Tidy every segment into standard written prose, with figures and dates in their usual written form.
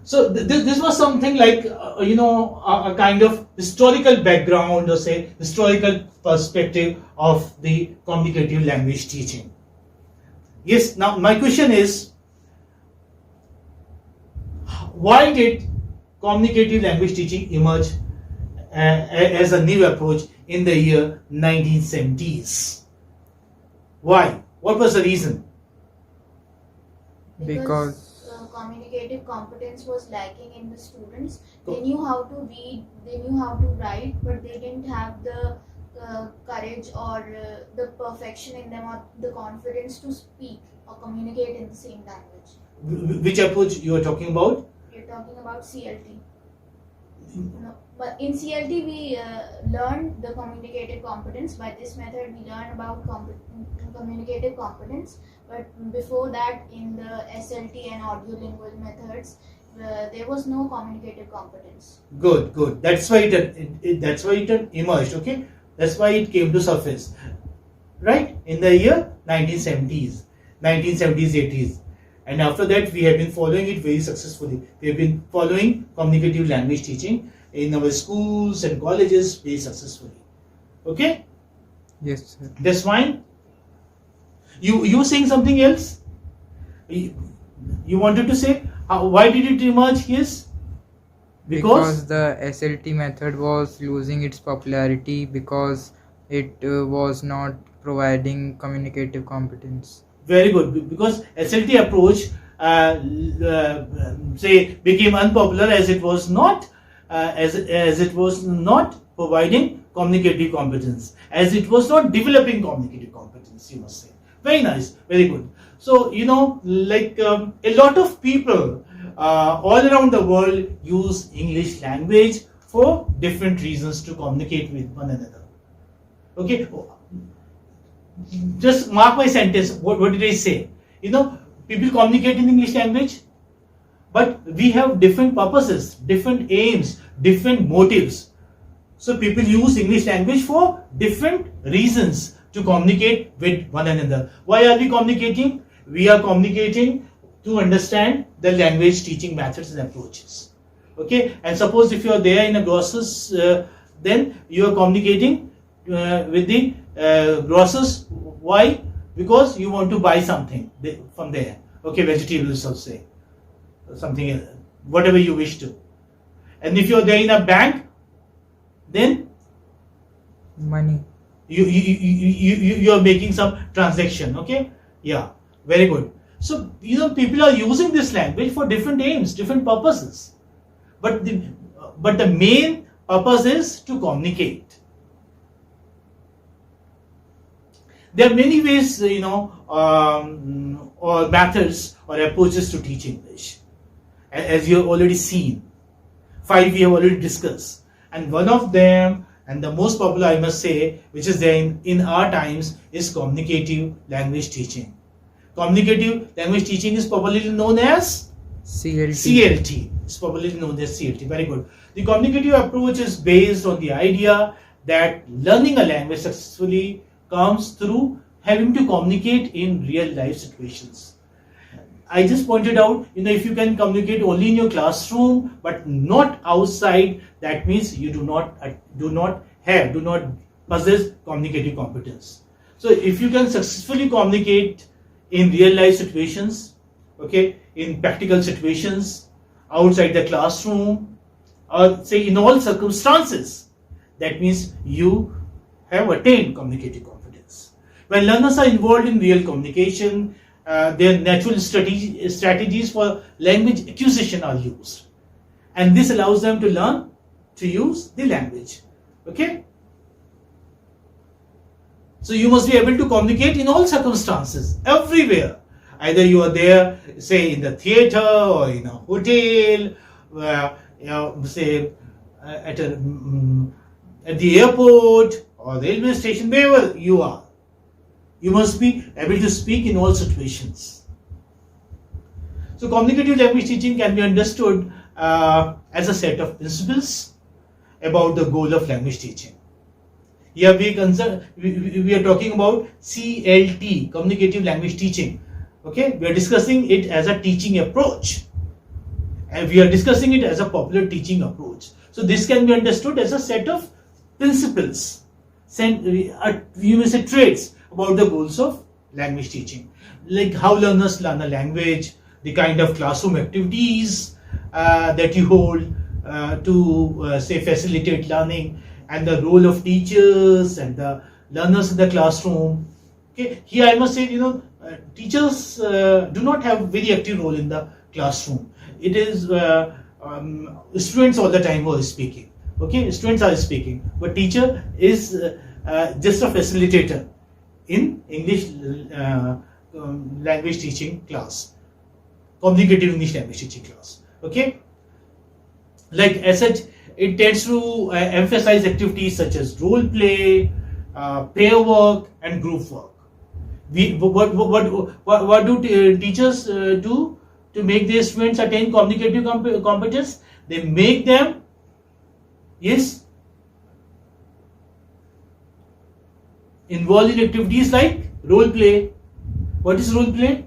So this was something like a kind of historical background, or say historical perspective of the communicative language teaching. Yes, now my question is, why did communicative language teaching emerge as a new approach in the year 1970s? Why? What was the reason? Because communicative competence was lacking in the students. They knew how to read, they knew how to write, but they didn't have the courage or the perfection in them, or the confidence to speak or communicate in the same language. Which approach you are talking about? You're talking about CLT. No, but in CLT we learned the communicative competence. By this method we learn about communicative competence, but before that in the SLT and audio-lingual methods there was no communicative competence. Good. That's why it emerged. Okay, that's why it came to surface, right? In the year 1970s, 80s. And after that, we have been following it very successfully. We have been following communicative language teaching in our schools and colleges very successfully. Okay? Yes, sir. That's fine. You were saying something else? You wanted to say why did it emerge? Yes. Because the SLT method was losing its popularity because it was not providing communicative competence. Very good. Because SLT approach say became unpopular as it was not as it was not providing communicative competence, as it was not developing communicative competence, you must say. Very nice, very good. So like a lot of people all around the world use English language for different reasons to communicate with one another. Okay, just mark my sentence. What did I say? People communicate in English language, but we have different purposes, different aims, different motives. So people use English language for different reasons to communicate with one another. Why are we communicating? We are communicating to understand the language teaching methods and approaches. Okay, and suppose if you are there in a grocer's, then you are communicating with the grocers. Why? Because you want to buy something from there. Okay, vegetables or say something, whatever you wish to. And if you are there in a bank, then Money. You are making some transaction. Okay, yeah, very good. So people are using this language for different aims, different purposes, but the main purpose is to communicate. There are many ways, or methods or approaches to teach English, as you have already seen. 5 we have already discussed, and one of them, and the most popular, I must say, which is there in our times, is communicative language teaching. Communicative language teaching is popularly known as CLT. It's popularly known as CLT. Very good. The communicative approach is based on the idea that learning a language successfully comes through having to communicate in real life situations. I just pointed out, if you can communicate only in your classroom but not outside, that means you do not possess communicative competence. So if you can successfully communicate in real life situations, okay, in practical situations, outside the classroom, or say in all circumstances, that means you have attained communicative competence. When learners are involved in real communication, their natural strategies for language acquisition are used, and this allows them to learn to use the language. Okay, so you must be able to communicate in all circumstances, everywhere. Either you are there, say in the theater or in a hotel, say at the airport or railway station, wherever you are. You must be able to speak in all situations. So communicative language teaching can be understood as a set of principles about the goal of language teaching. Here we are talking about CLT, communicative language teaching. Okay, we are discussing it as a teaching approach. and we are discussing it as a popular teaching approach. So this can be understood as a set of principles, you may say traits about the goals of language teaching, like how learners learn a language, the kind of classroom activities that you hold to say facilitate learning, and the role of teachers and the learners in the classroom. Okay, here I must say, teachers do not have very active role in the classroom. It is students all the time who are speaking. Okay, students are speaking, but teacher is just a facilitator in English language teaching class, communicative English language teaching class. Okay, like as such, it tends to emphasize activities such as role play, pair work, and group work. What do teachers do to make their students attain communicative competence? They make them, yes, involved in activities like role play. What is role play?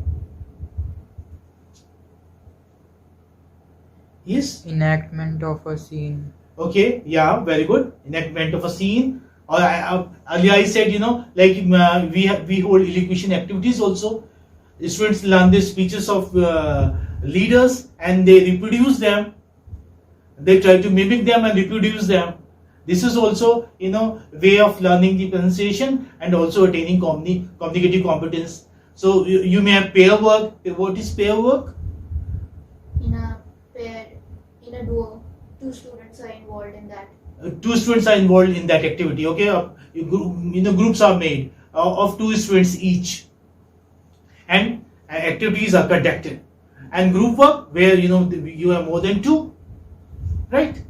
Yes? Enactment of a scene. Okay, yeah, very good. Enactment of a scene. Or earlier I said, like we hold elocution activities also. The students learn the speeches of leaders and they reproduce them. They try to mimic them and reproduce them. This is also, way of learning the pronunciation and also attaining communicative competence. So you may have pair work. What is pair work? In a pair, in a duo, two students are involved in that. Two students are involved in that activity. Okay, groups are made of two students each, and activities are conducted. And group work where you have more than two, right?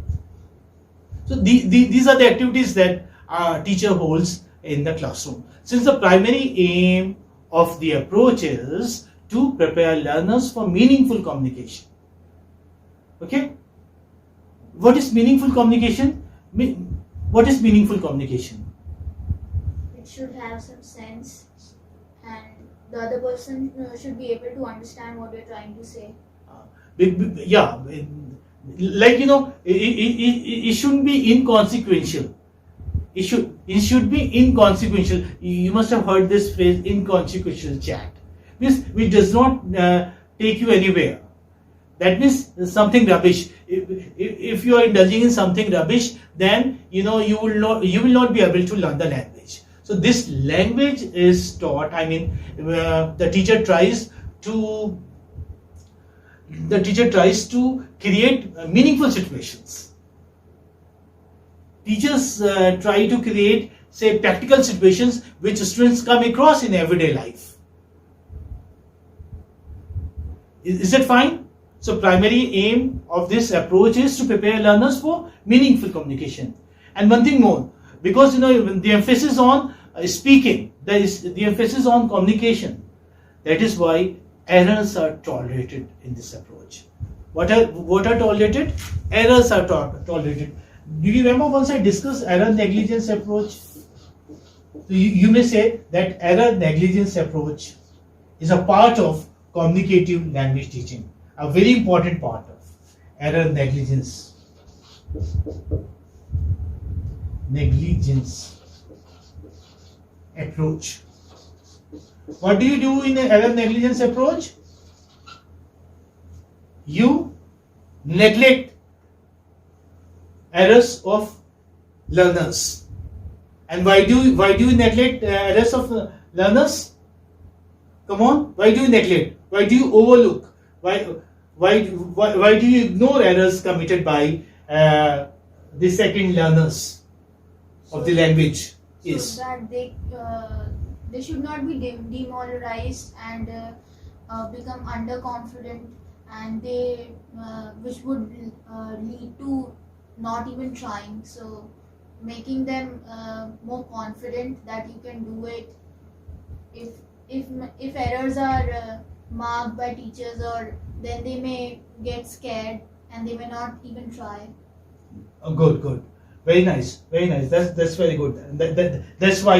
So these are the activities that a teacher holds in the classroom. Since the primary aim of the approach is to prepare learners for meaningful communication. Okay, what is meaningful communication? What is meaningful communication? It should have some sense, and the other person should be able to understand what you're trying to say. Yeah, like it shouldn't be inconsequential. It should be inconsequential. You must have heard this phrase, inconsequential chat. Which does not take you anywhere. That means something rubbish. If you are indulging in something rubbish, then you will not be able to learn the language. So this language is taught. I mean, the teacher tries to create meaningful situations. Teachers try to create, say, practical situations which students come across in everyday life. Is it fine? So primary aim of this approach is to prepare learners for meaningful communication. And one thing more, because the emphasis on speaking, there is the emphasis on communication. That is why errors are tolerated in this approach. What are tolerated? Errors are tolerated. Do you remember once I discussed error negligence approach? So you may say that error negligence approach is a part of communicative language teaching, a very important part of error negligence approach. What do you do in an error negligence approach? You neglect errors of learners. And why do you neglect errors of learners? Come on, why do you neglect? Why do you overlook? Why do you ignore errors committed by the second learners of the language? Yes. So that they should not be demoralized and become underconfident, and they which would lead to not even trying. So making them more confident that you can do it. If errors are marked by teachers, or then they may get scared and they may not even try. Oh, good. Very nice. That's very good. That's why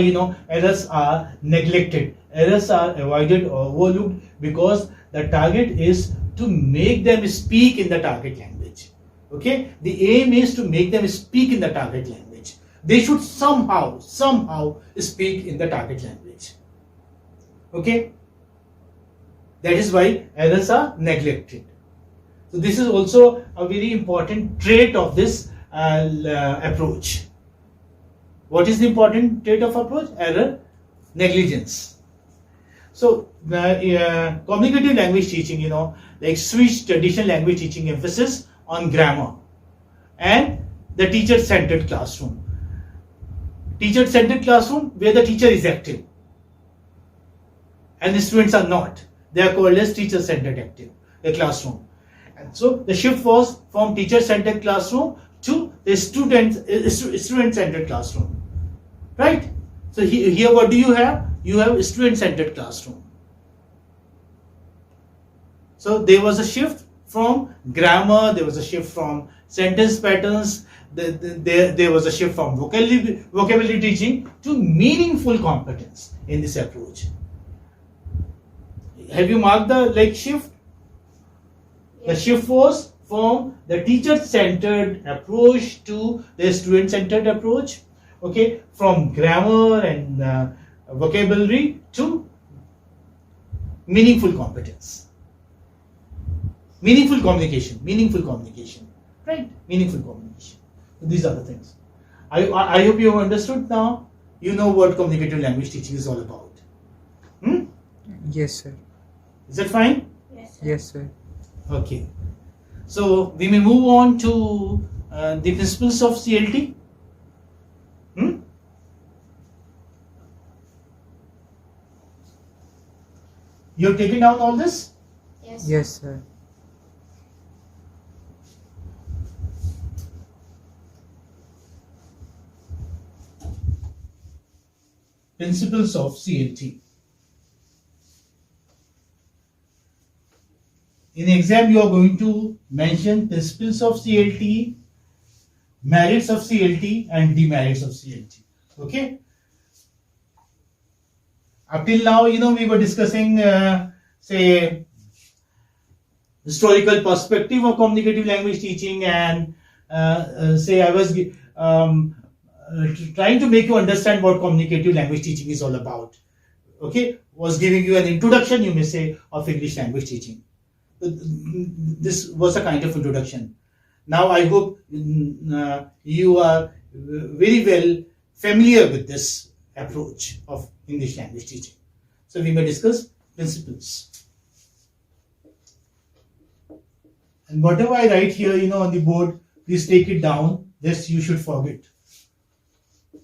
errors are neglected. Errors are avoided or overlooked because the target is to make them speak in the target language. Okay, the aim is to make them speak in the target language. They should somehow speak in the target language. Okay, that is why errors are neglected. So this is also a very important trait of this approach. What is the important trait of approach? Error, negligence. So communicative language teaching, like switch traditional language teaching emphasis on grammar and the teacher-centered classroom. Teacher-centered classroom where the teacher is active and the students are not. They are called as teacher-centered active, the classroom. And so the shift was from teacher-centered classroom to the student-centered classroom, right? So here what do you have? You have a student-centered classroom. So there was a shift from grammar, there was a shift from sentence patterns, there was a shift from vocabulary teaching to meaningful competence in this approach. Have you marked the shift? The shift was from the teacher-centered approach to the student-centered approach. Okay, from grammar and vocabulary to meaningful competence. Meaningful communication, right? Meaningful communication. So these are the things. I hope you have understood now. You know what communicative language teaching is all about. Yes, sir. Yes. Is that fine? Yes. Yes, sir. Okay. So we may move on to the principles of CLT. You have taken down all this? Yes. Yes, sir. Principles of CLT. In exam, you are going to mention principles of CLT, merits of CLT, and demerits of CLT. Okay. Up till now, we were discussing, say, historical perspective of communicative language teaching, and say I was trying to make you understand what communicative language teaching is all about. Okay, was giving you an introduction, you may say, of English language teaching. This was a kind of introduction. Now I hope you are very well familiar with this approach of English language teaching. So we may discuss principles. And whatever I write here, on the board, please take it down. This you should forget.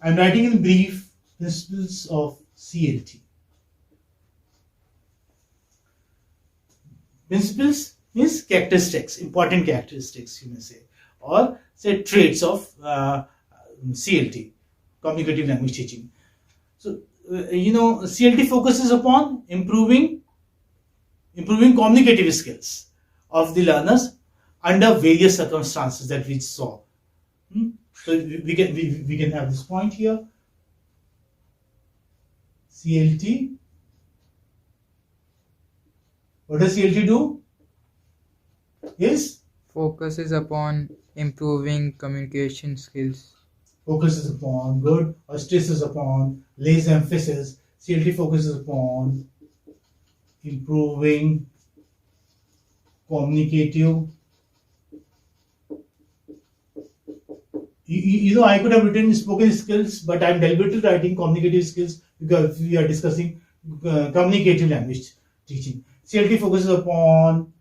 I'm writing in brief principles of CLT. Principles means characteristics, important characteristics, you may say, or say traits of CLT, communicative language teaching. So, CLT focuses upon improving communicative skills of the learners under various circumstances that we saw. So we can have this point here. CLT. What does CLT do? Yes? Focuses upon improving communication skills. Focuses upon, good, or stresses upon, lays emphasis. CLT focuses upon improving communicative. I could have written spoken skills, but I'm deliberately writing communicative skills because we are discussing communicative language teaching. CLT focuses upon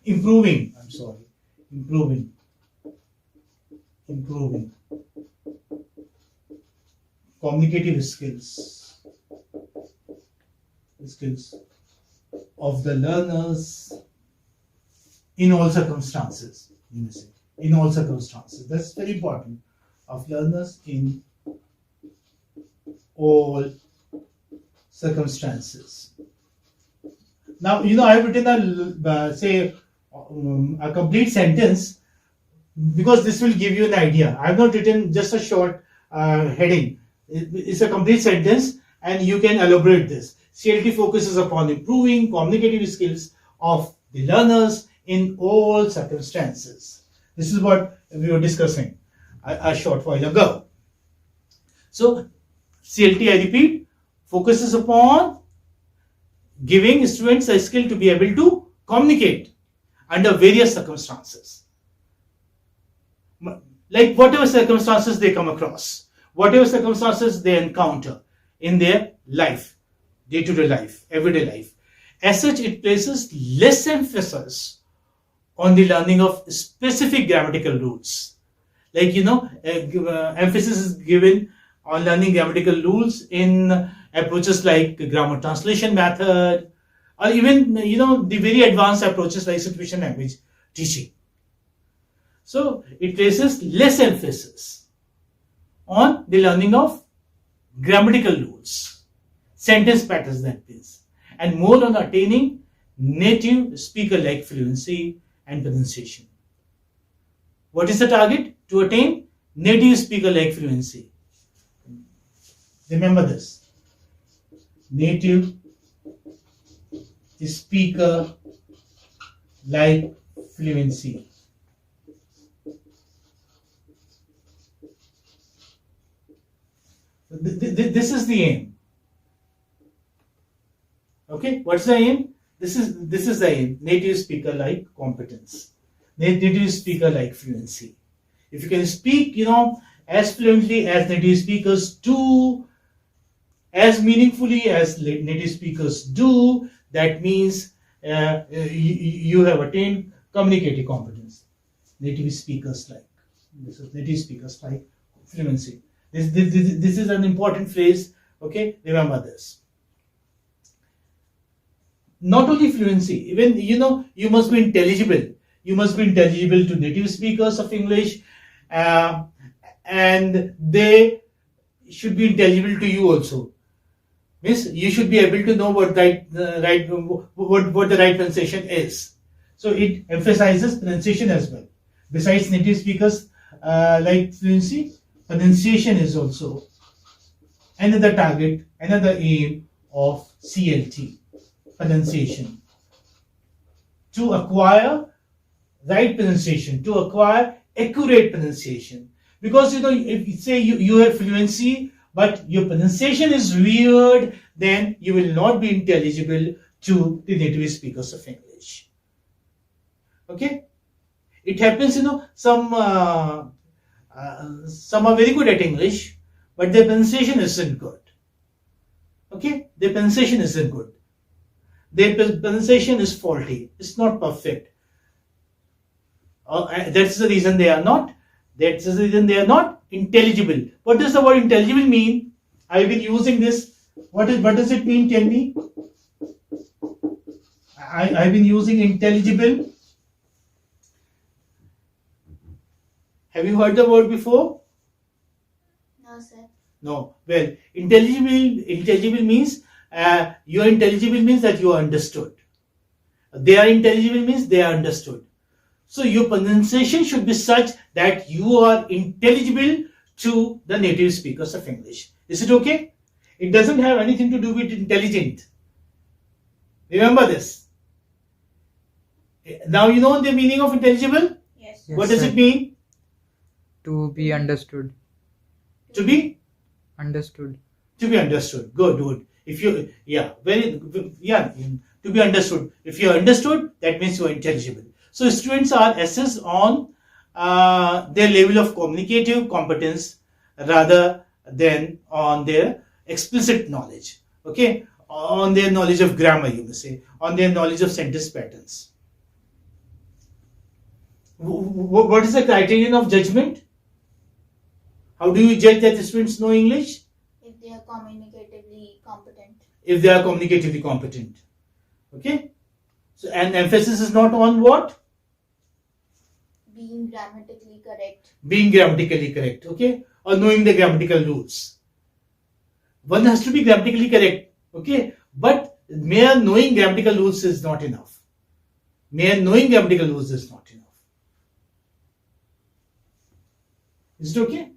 improving communicative skills of the learners in all circumstances, you may say. In all circumstances. That's very important. Of learners in all circumstances. Now, I have written a complete sentence because this will give you an idea. I have not written just a short heading. It's a complete sentence and you can elaborate this. CLT focuses upon improving communicative skills of the learners in all circumstances. This is what we were discussing a short while ago. So, CLT, I repeat, focuses upon giving students a skill to be able to communicate under various circumstances. Like whatever circumstances they come across, whatever circumstances they encounter in their life, day-to-day life, everyday life. As such, it places less emphasis on the learning of specific grammatical rules. Like, emphasis is given on learning grammatical rules in approaches like grammar translation method, or even, the very advanced approaches like situation language teaching. So, it places less emphasis on the learning of grammatical rules, sentence patterns, that means, and more on attaining native speaker-like fluency and pronunciation. What is the target? To attain native speaker-like fluency. Remember this. Native speaker-like fluency. This is the aim. Okay, what's the aim? This is the aim. Native speaker-like competence. Native speaker-like fluency. If you can speak, as fluently as native speakers do, as meaningfully as native speakers do, that means you have attained communicative competence. Native speakers-like. This is native speakers-like fluency. This is an important phrase. Okay, remember this. Not only fluency, even you must be intelligible. You must be intelligible to native speakers of English, and they should be intelligible to you also. Means you should be able to know what the right pronunciation is. So it emphasizes pronunciation as well. Besides native speakers like fluency, pronunciation is also another target, another aim of CLT. Pronunciation. To acquire right pronunciation, to acquire accurate pronunciation. Because if you say you have fluency, but your pronunciation is weird, then you will not be intelligible to the native speakers of English. Okay? It happens, some are very good at English, but their pronunciation isn't good. Okay? Their pronunciation isn't good. Their pronunciation is faulty. It's not perfect. That's the reason they are not. That's the reason they are not intelligible. What does the word intelligible mean? I've been using this. What does it mean? Tell me. I've been using intelligible. Have you heard the word before? No, sir. No. Well, intelligible means you are intelligible means that you are understood. They are intelligible means they are understood. So your pronunciation should be such that you are intelligible to the native speakers of English. Is it okay? It doesn't have anything to do with intelligent. Remember this. Now you know the meaning of intelligible? Yes. Yes, What does sir. it mean? To be understood. To be? Understood. To be understood. Good. If you, to be understood. If you are understood, that means you are intelligible. So students are assessed on their level of communicative competence rather than on their explicit knowledge. Okay, on their knowledge of grammar, you may say, on their knowledge of sentence patterns. What is the criterion of judgment? How do you judge that the students know English? If they are communicatively competent. If they are communicatively competent. Okay, so and emphasis is not on what? Being grammatically correct. Being grammatically correct, okay, or knowing the grammatical rules. One has to be grammatically correct, okay, but mere knowing grammatical rules is not enough. Mere knowing grammatical rules is not enough. Is it okay?